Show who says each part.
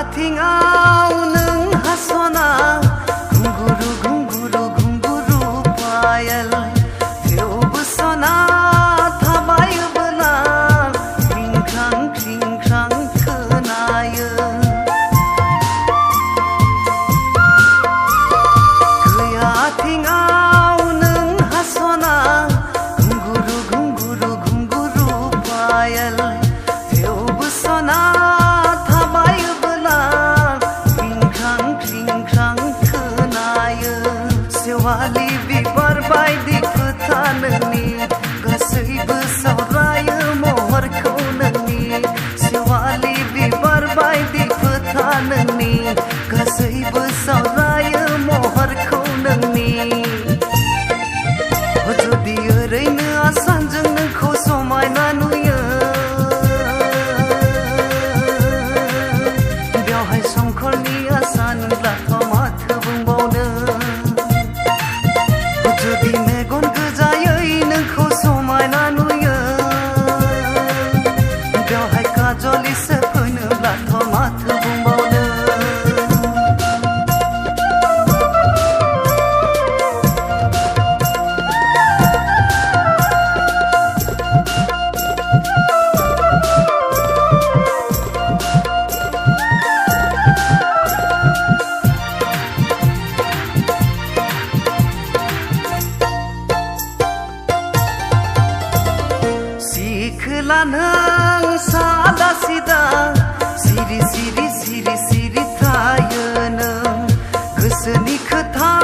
Speaker 1: आथिङाव नों हास'ना घुंगुरु घुंगुरु घुंगुरु पायल थेवबो सना थाबायोबोला क्रिंख्रां क्रिंख्रां खोनायो गैया आथिङाव नों हास'ना घुंगुरु घुंगुरु घुंगुरु पायल थेवबो सना सेवालि बिबार बायदि खोथा नोंनि गासैबो सावरायो महरखौ नोंनि सेवालि बिबार बायदि खोथा नोंनि गासैबो सावरायो महरखौ नोंनि जुदि ओरैनो आसानजों नोंखौ समायना नुयो बेवहाय संखरनि आसा नुब्लाथ' माथो बुंबावनो जुदि मेगन गोजायै नोंखौ समायना नुयो बेवहाय काजलिसो फैनोब्लाथ' माथो बुंबावनो सिखोला नों सादा सिदा सिरि सिरि सिरि सिरि थायो नों गोसोनि खोथा